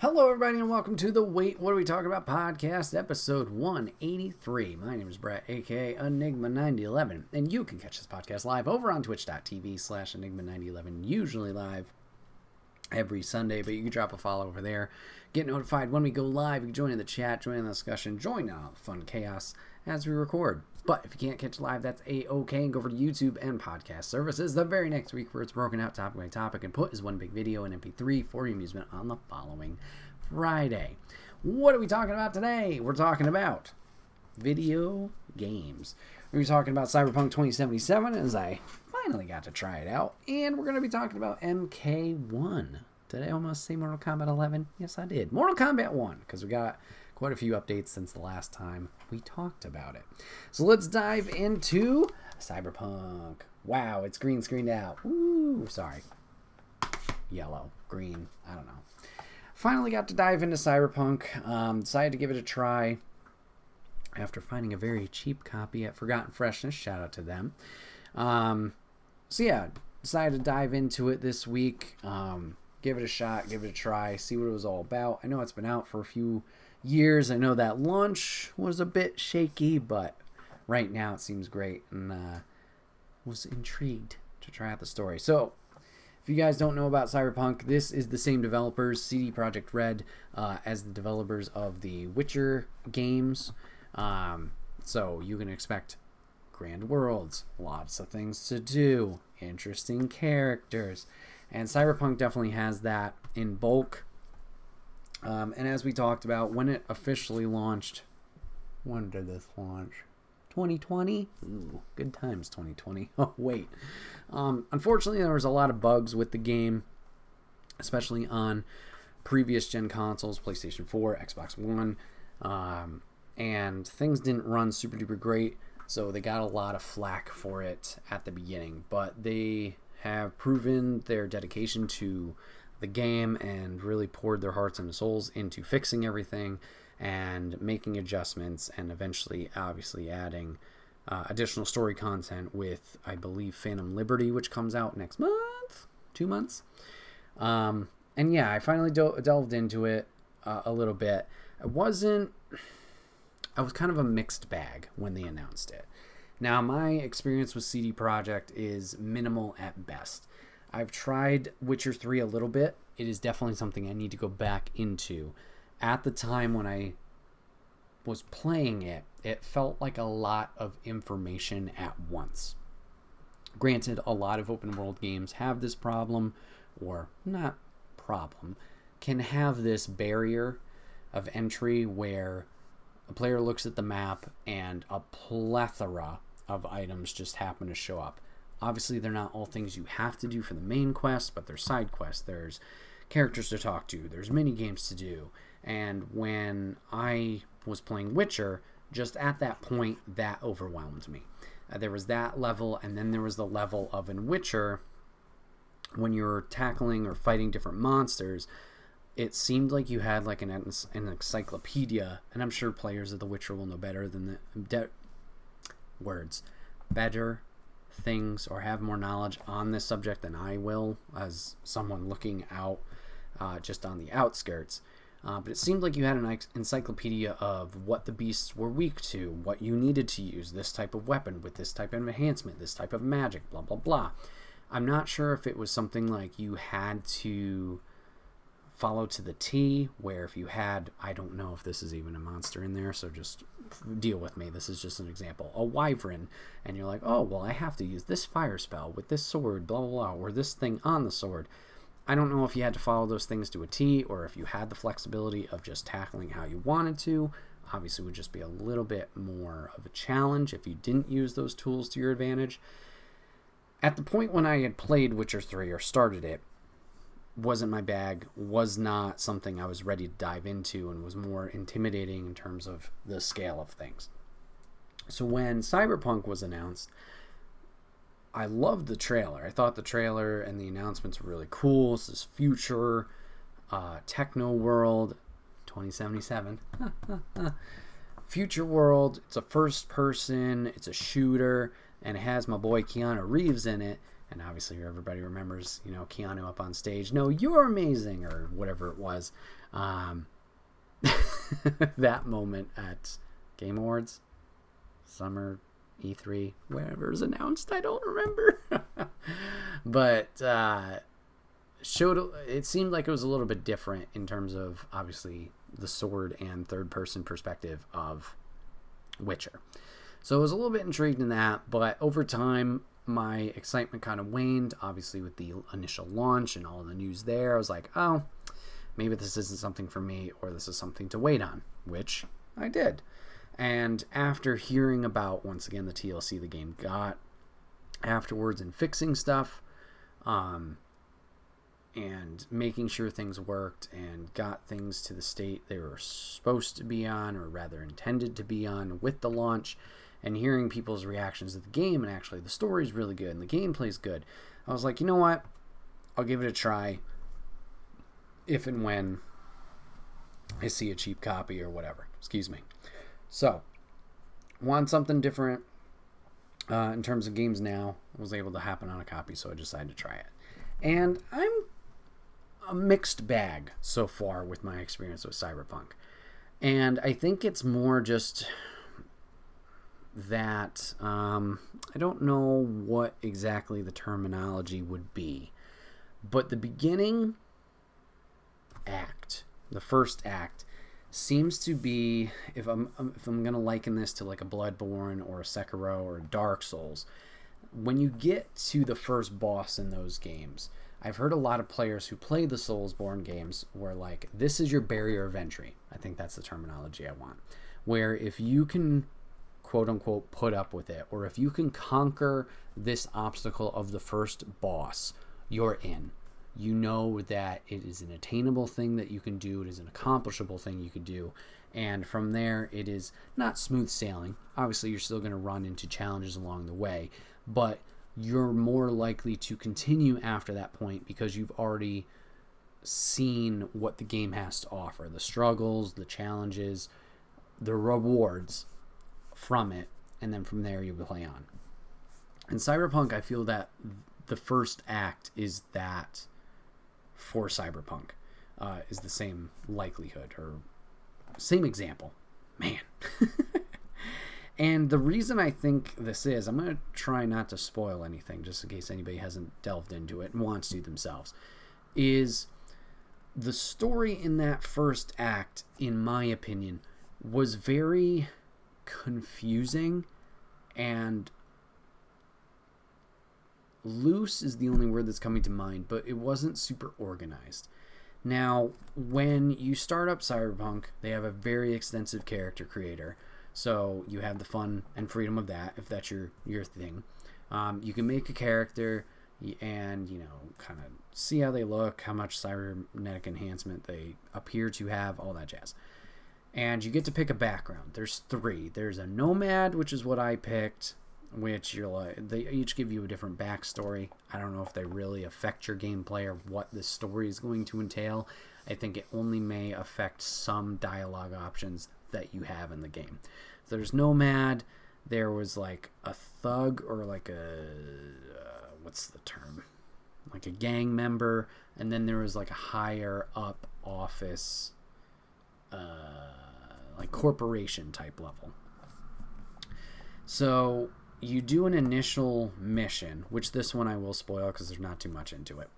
Hello, everybody, and welcome to the Wait, What Are We Talking About podcast, episode 183. My name is Bret, aka Enigma9011, and you can catch this podcast live over on twitch.tv/Enigma9011, usually live every Sunday, but you can drop a follow over there, get notified when we go live. You can join in the chat, join in the discussion, join in all the fun chaos as we record. But if you can't catch live, that's a-okay, and go over to YouTube and podcast services the very next week where it's broken out topic by topic and put as one big video in MP3 for your amusement on the following Friday. What are we talking about today? We're talking about video games. We're talking about Cyberpunk 2077 as I finally got to try it out, and we're going to be talking about MK1. Did I almost say Mortal Kombat 11? Yes, I did. Mortal Kombat 1, because we got quite a few updates since the last time we talked about it. So let's dive into Cyberpunk. Wow, it's green screened out. Ooh, sorry. Yellow, green, I don't know. Finally got to dive into Cyberpunk. Decided to give it a try after finding a very cheap copy at Forgotten Freshness. Shout out to them. So yeah, decided to dive into it this week. Give it a shot, give it a try, see what it was all about. I know it's been out for a few years. I know that launch was a bit shaky, but right now it seems great, and was intrigued to try out the story. So if you guys don't know about Cyberpunk, this is the same developers, CD Projekt Red, as the developers of the Witcher games. So you can expect grand worlds, lots of things to do, interesting characters, and Cyberpunk definitely has that in bulk. And as we talked about, when it officially launched, when did this launch? 2020? Ooh, good times, 2020. Oh, wait. Unfortunately, there was a lot of bugs with the game, especially on previous gen consoles, PlayStation 4, Xbox One, and things didn't run super duper great, so they got a lot of flack for it at the beginning. But they have proven their dedication to the game and really poured their hearts and souls into fixing everything and making adjustments, and eventually obviously adding additional story content with, I believe, Phantom Liberty, which comes out next month, 2 months. And yeah, I finally delved into it a little bit. I was kind of a mixed bag when they announced it. Now, my experience with CD Projekt is minimal at best. I've tried Witcher 3 a little bit. It is definitely something I need to go back into. At the time when I was playing it, it felt like a lot of information at once. Granted, a lot of open world games have this problem, or not problem, can have this barrier of entry where a player looks at the map and a plethora of items just happen to show up. Obviously, they're not all things you have to do for the main quest, but there's side quests, there's characters to talk to, there's mini games to do. And when I was playing Witcher, just at that point, that overwhelmed me. There was that level, and then there was the level of in Witcher, when you're tackling or fighting different monsters, it seemed like you had like an encyclopedia, and I'm sure players of The Witcher will know better than better things or have more knowledge on this subject than I will, as someone looking out just on the outskirts. But it seemed like you had an encyclopedia of what the beasts were weak to, what you needed to use, this type of weapon with this type of enhancement, this type of magic, blah, blah, blah. I'm not sure if it was something like you had to follow to the T, where if you had, I don't know if this is even a monster in there, so just deal with me, this is just an example, a wyvern, and you're like, oh, well, I have to use this fire spell with this sword, blah, blah, blah, or this thing on the sword. I don't know if you had to follow those things to a T, or if you had the flexibility of just tackling how you wanted to. Obviously, it would just be a little bit more of a challenge if you didn't use those tools to your advantage. At the point when I had played Witcher 3 or started it, wasn't my bag, was not something I was ready to dive into, and was more intimidating in terms of the scale of things. So when Cyberpunk was announced, I loved the trailer. I thought the trailer and the announcements were really cool. It's this future techno world, 2077. Future world. It's a first person. It's a shooter, and it has my boy Keanu Reeves in it. And obviously everybody remembers, Keanu up on stage, "No, you're amazing," or whatever it was. That moment at Game Awards, Summer E3, wherever it's announced, I don't remember. But it seemed like it was a little bit different in terms of, obviously, the sword and third-person perspective of Witcher. So I was a little bit intrigued in that, but over time, my excitement kind of waned. Obviously, with the initial launch and all the news there, I was like, oh, maybe this isn't something for me, or this is something to wait on, which I did. And after hearing about, once again, the TLC the game got afterwards and fixing stuff, and making sure things worked and got things to the state they were supposed to be on, or rather intended to be on with the launch, and hearing people's reactions to the game, and actually the story's really good and the gameplay's good, I was like, you know what? I'll give it a try if and when I see a cheap copy or whatever. Excuse me. So, want something different in terms of games now. It was able to happen on a copy, so I decided to try it. And I'm a mixed bag so far with my experience with Cyberpunk. And I think it's more just that I don't know what exactly the terminology would be, but the beginning act, the first act, seems to be, if I'm going to liken this to like a Bloodborne or a Sekiro or a Dark Souls, when you get to the first boss in those games, I've heard a lot of players who play the Soulsborne games where like, this is your barrier of entry. I think that's the terminology I want. Where if you can, quote unquote, put up with it, or if you can conquer this obstacle of the first boss, you're in. You know that it is an attainable thing that you can do. It is an accomplishable thing you could do. And from there, it is not smooth sailing. Obviously, you're still going to run into challenges along the way, but you're more likely to continue after that point because you've already seen what the game has to offer. The struggles, the challenges, the rewards from it. And then from there, you play on. In Cyberpunk, I feel that the first act is that for Cyberpunk, is the same likelihood or same example. Man. And the reason I think this is, I'm going to try not to spoil anything just in case anybody hasn't delved into it and wants to themselves, is the story in that first act, in my opinion, was very confusing and loose is the only word that's coming to mind, but it wasn't super organized. Now, when you start up Cyberpunk, they have a very extensive character creator, so you have the fun and freedom of that, if that's your thing. You can make a character and, kind of see how they look, how much cybernetic enhancement they appear to have, all that jazz. And you get to pick a background. There's 3. There's a nomad, which is what I picked, which they each give you a different backstory. I don't know if they really affect your gameplay or what this story is going to entail. I think it only may affect some dialogue options that you have in the game. So there's Nomad. There was like a thug or like a what's the term? Like a gang member, and then there was like a higher up office, like corporation type level. So you do an initial mission, which this one I will spoil because there's not too much into it.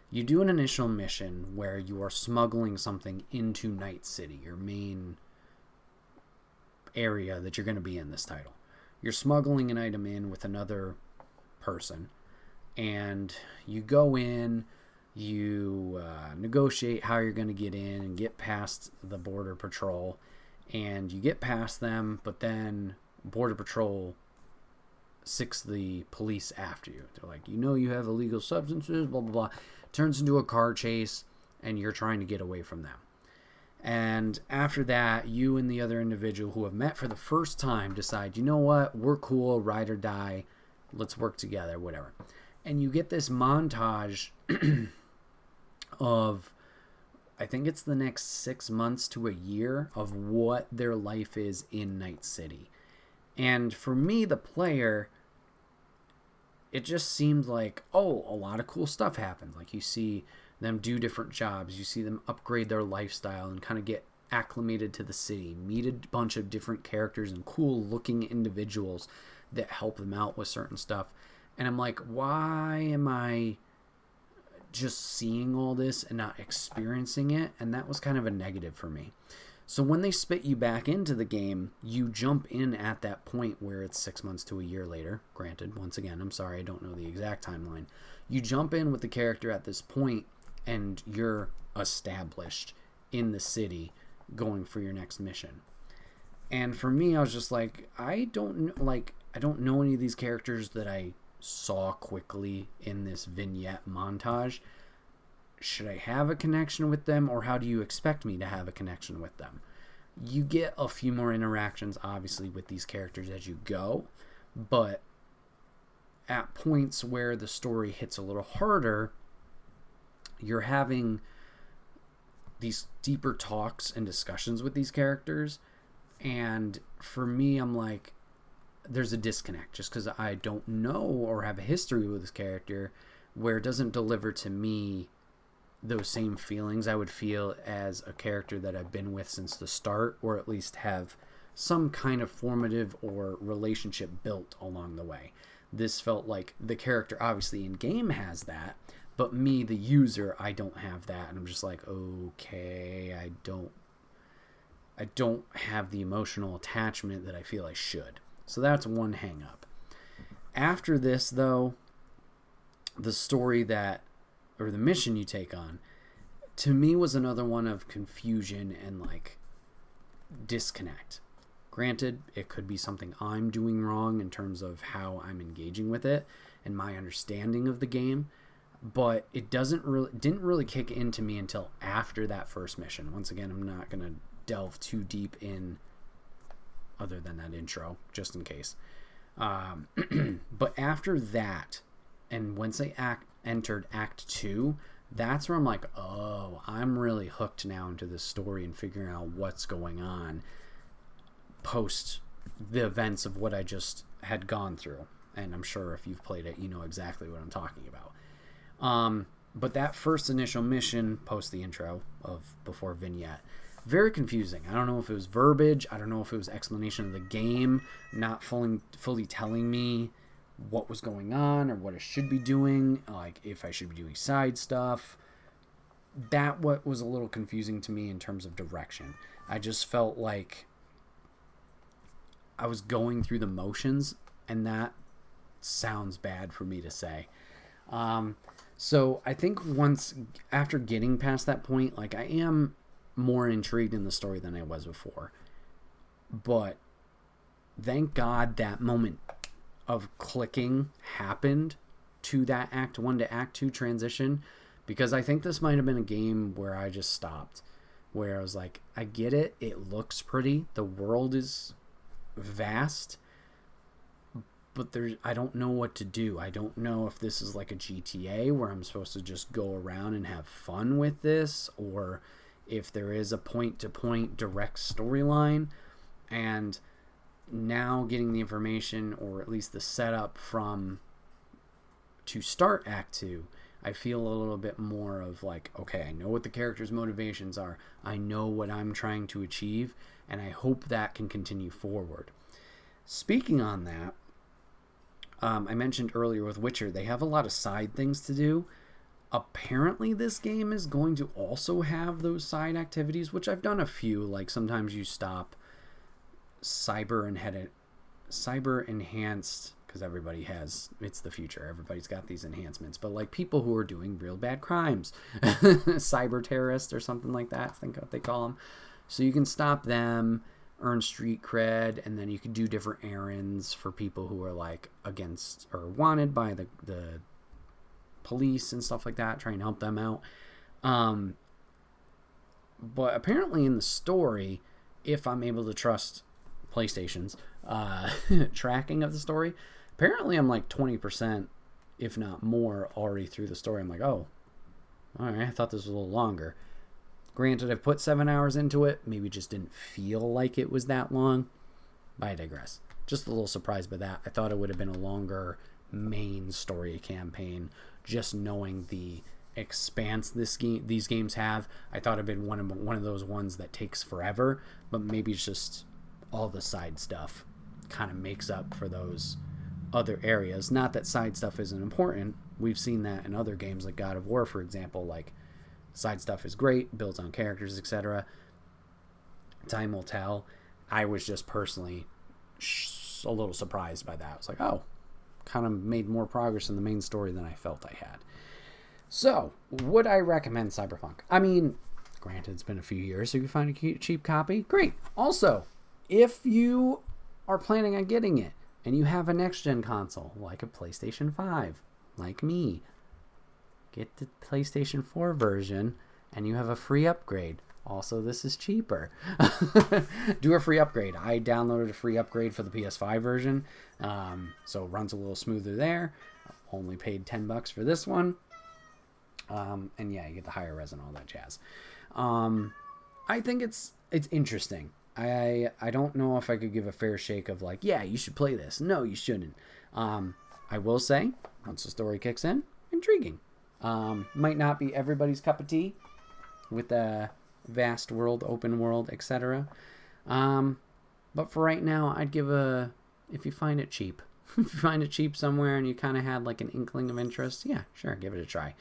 You do an initial mission where you are smuggling something into Night City, your main area that you're going to be in this title. You're smuggling an item in with another person, and you go in, you negotiate how you're going to get in and get past the border patrol, and you get past them, but then border patrol six the police after you. They're like, you have illegal substances, blah blah blah. Turns into a car chase, and you're trying to get away from them. And after that, you and the other individual who have met for the first time decide, you know what, we're cool, ride or die, let's work together, whatever. And you get this montage of, I think it's the next 6 months to a year of what their life is in Night City. And for me, the player, it just seemed like, oh, a lot of cool stuff happened. Like, you see them do different jobs, you see them upgrade their lifestyle and kind of get acclimated to the city, meet a bunch of different characters and cool looking individuals that help them out with certain stuff. And I'm like, why am I just seeing all this and not experiencing it? And that was kind of a negative for me. So when they spit you back into the game, you jump in at that point where it's 6 months to a year later. Granted, once again, I'm sorry, I don't know the exact timeline. You jump in with the character at this point and you're established in the city going for your next mission. And for me, I was just like, I don't know any of these characters that I saw quickly in this vignette montage. Should I have a connection with them, or how do you expect me to have a connection with them? You get a few more interactions, obviously, with these characters as you go, but at points where the story hits a little harder, you're having these deeper talks and discussions with these characters, and for me, I'm like, there's a disconnect just because I don't know or have a history with this character where it doesn't deliver to me those same feelings I would feel as a character that I've been with since the start, or at least have some kind of formative or relationship built along the way. This felt like the character obviously in game has that, but me, the user, I don't have that, and I'm just like, okay, I don't have the emotional attachment that I feel I should. So that's one hang up. After this, though, the story or the mission you take on, to me was another one of confusion and like disconnect. Granted, it could be something I'm doing wrong in terms of how I'm engaging with it and my understanding of the game, but it didn't really kick into me until after that first mission. Once again, I'm not going to delve too deep in other than that intro, just in case. But after that, and once I entered Act 2, that's where I'm like, oh, I'm really hooked now into this story and figuring out what's going on post the events of what I just had gone through. And I'm sure if you've played it, you know exactly what I'm talking about. But that first initial mission, post the intro of before vignette, very confusing. I don't know if it was verbiage. I don't know if it was explanation of the game, not fully telling me what was going on or what I should be doing, like if I should be doing side stuff. That what was a little confusing to me in terms of direction. I just felt like I was going through the motions, and that sounds bad for me to say. So I think after getting past that point, like I am more intrigued in the story than I was before. But thank God that moment of clicking happened to that Act 1 to Act 2 transition, because I think this might have been a game where I just stopped, where I was like, I get it, it looks pretty, the world is vast, but I don't know what to do. I don't know if this is like a GTA where I'm supposed to just go around and have fun with this, or if there is a point-to-point direct storyline. And now getting the information, or at least the setup to start Act 2, I feel a little bit more of like, okay, I know what the character's motivations are. I know what I'm trying to achieve, and I hope that can continue forward. Speaking on that, I mentioned earlier with Witcher, they have a lot of side things to do. Apparently this game is going to also have those side activities, which I've done a few. Like sometimes you stop cyber enhanced, because it's the future, everybody's got these enhancements, but like people who are doing real bad crimes, cyber terrorists or something like that, I think what they call them. So you can stop them, earn street cred, and then you can do different errands for people who are like against or wanted by the police and stuff like that, trying to help them out. But apparently in the story, if I'm able to trust PlayStation's tracking of the story, apparently I'm like 20%, if not more, already through the story. I'm like, oh, all right, I thought this was a little longer. Granted, I've put 7 hours into it. Maybe it just didn't feel like it was that long. But I digress. Just a little surprised by that. I thought it would have been a longer main story campaign. Just knowing the expanse these games have, I thought it'd been one of those ones that takes forever, but maybe it's just all the side stuff kind of makes up for those other areas. Not that side stuff isn't important. We've seen that in other games like God of War, for example. Like, side stuff is great, builds on characters, etc. Time will tell. I was just personally a little surprised by that. I was like, oh, kind of made more progress in the main story than I felt I had. So, would I recommend Cyberpunk? I mean, granted, it's been a few years, so if you find a cheap copy, great. Also, if you are planning on getting it and you have a next-gen console, like a PlayStation 5, like me, get the PlayStation 4 version and you have a free upgrade. Also, this is cheaper. Do a free upgrade. I downloaded a free upgrade for the PS5 version, so it runs a little smoother there. Only paid $10 for this one. And yeah, you get the higher res and all that jazz. I think it's interesting. I don't know if I could give a fair shake of like, yeah, you should play this. No, you shouldn't. I will say, once the story kicks in, intriguing. Might not be everybody's cup of tea with the vast world, open world, etc. But for right now, I'd give if you find it cheap. If you find it cheap somewhere and you kind of had like an inkling of interest, yeah, sure, give it a try.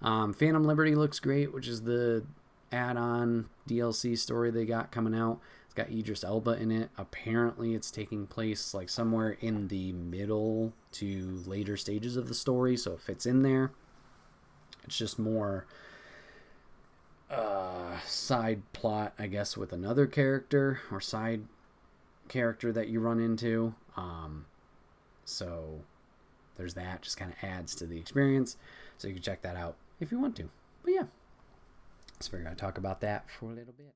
Phantom Liberty looks great, which is the add-on DLC story they got coming out. It's got Idris Elba in it. Apparently it's taking place like somewhere in the middle to later stages of the story, so it fits in there. It's just more side plot, I guess, with another character or side character that you run into. So there's that. Just kind of adds to the experience. So you can check that out if you want to. But yeah, so we're going to talk about that for a little bit.